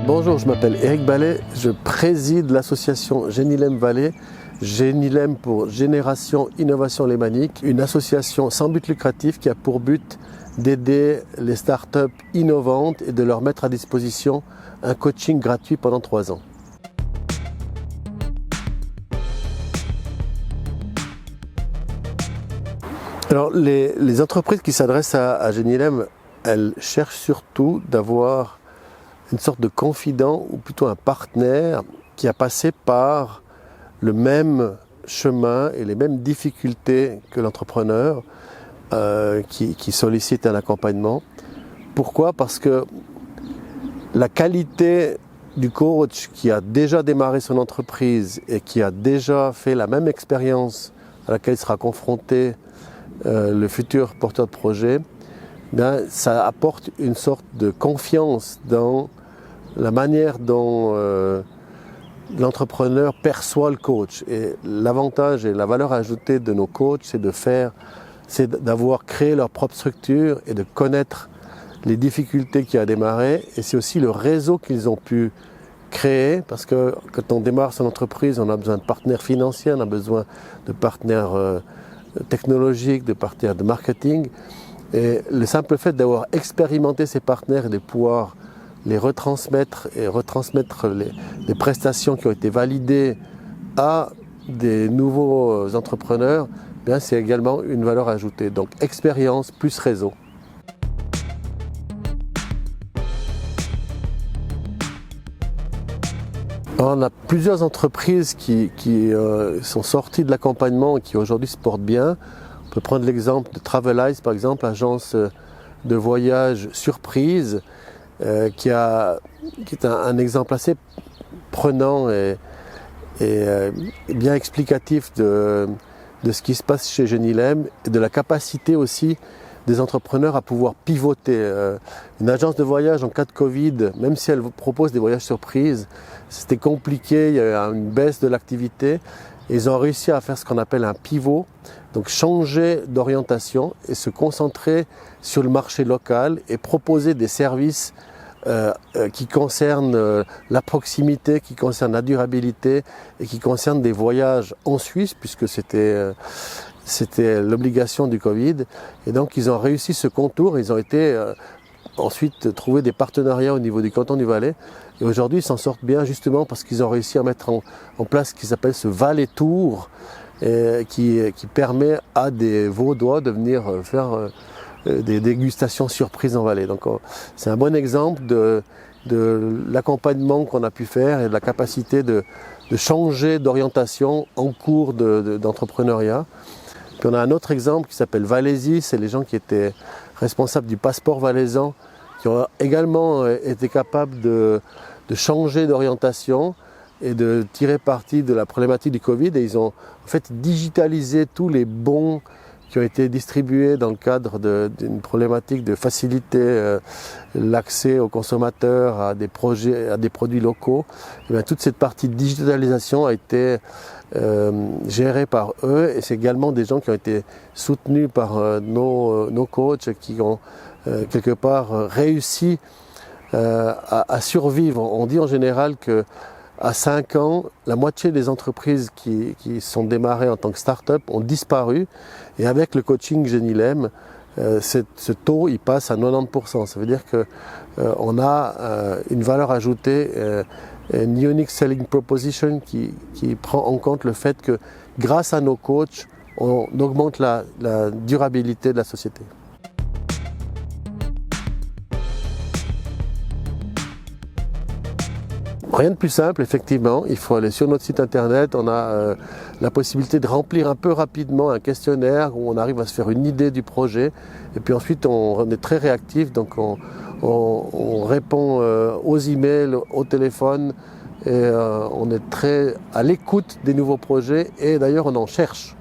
Bonjour, je m'appelle Éric Ballet, je préside l'association Génilem Valais, Génilem pour Génération Innovation Lémanique, une association sans but lucratif qui a pour but d'aider les startups innovantes et de leur mettre à disposition un coaching gratuit pendant 3 ans. Alors les entreprises qui s'adressent à Génilem, elles cherchent surtout d'avoir une sorte de confident ou plutôt un partenaire qui a passé par le même chemin et les mêmes difficultés que l'entrepreneur qui sollicite un accompagnement. Pourquoi? Parce que la qualité du coach qui a déjà démarré son entreprise et qui a déjà fait la même expérience à laquelle sera confronté le futur porteur de projet, ça apporte une sorte de confiance dans la manière dont l'entrepreneur perçoit le coach. Et l'avantage et la valeur ajoutée de nos coachs, c'est d'avoir créé leur propre structure et de connaître les difficultés qu'il y a à démarrer. Et c'est aussi le réseau qu'ils ont pu créer, parce que quand on démarre son entreprise, on a besoin de partenaires financiers, on a besoin de partenaires technologiques, de partenaires de marketing. Et le simple fait d'avoir expérimenté ces partenaires et de pouvoir les retransmettre et retransmettre les prestations qui ont été validées à des nouveaux entrepreneurs, c'est également une valeur ajoutée. Donc expérience plus réseau. On a plusieurs entreprises qui sont sorties de l'accompagnement et qui aujourd'hui se portent bien. On peut prendre l'exemple de Travelize, par exemple, agence de voyage surprise, qui est un exemple assez prenant et bien explicatif de ce qui se passe chez Génilem et de la capacité aussi des entrepreneurs à pouvoir pivoter. Une agence de voyage en cas de Covid, même si elle vous propose des voyages surprises, c'était compliqué, il y a une baisse de l'activité. Ils ont réussi à faire ce qu'on appelle un pivot, donc changer d'orientation et se concentrer sur le marché local et proposer des services qui concernent la proximité, qui concernent la durabilité et qui concernent des voyages en Suisse, puisque c'était l'obligation du Covid. Et donc ils ont réussi ce contour, ils ont été ensuite trouver des partenariats au niveau du canton du Valais. Et aujourd'hui ils s'en sortent bien justement parce qu'ils ont réussi à mettre en place ce qui s'appelle ce Valais Tour, qui permet à des Vaudois de venir faire des dégustations surprises en Valais. Donc c'est un bon exemple de l'accompagnement qu'on a pu faire et de la capacité de changer d'orientation en cours d'entrepreneuriat. Puis on a un autre exemple qui s'appelle Valaisie, c'est les gens qui étaient responsables du passeport valaisan, qui ont également été capables de changer d'orientation et de tirer parti de la problématique du Covid. Et ils ont en fait digitalisé tous les bons qui ont été distribués dans le cadre d'une problématique de faciliter l'accès aux consommateurs à des produits locaux. Et toute cette partie de digitalisation a été gérée par eux, et c'est également des gens qui ont été soutenus par nos coachs qui ont quelque part réussi à survivre. On dit en général que à 5 ans, la moitié des entreprises qui sont démarrées en tant que start-up ont disparu, et avec le coaching Génilem, ce taux il passe à 90%. Ça veut dire qu'on a une valeur ajoutée, une unique selling proposition qui prend en compte le fait que grâce à nos coachs, on augmente la durabilité de la société. Rien de plus simple, effectivement, il faut aller sur notre site internet, on a la possibilité de remplir un peu rapidement un questionnaire où on arrive à se faire une idée du projet, et puis ensuite on est très réactif, donc on répond aux emails, au téléphone, et on est très à l'écoute des nouveaux projets, et d'ailleurs on en cherche.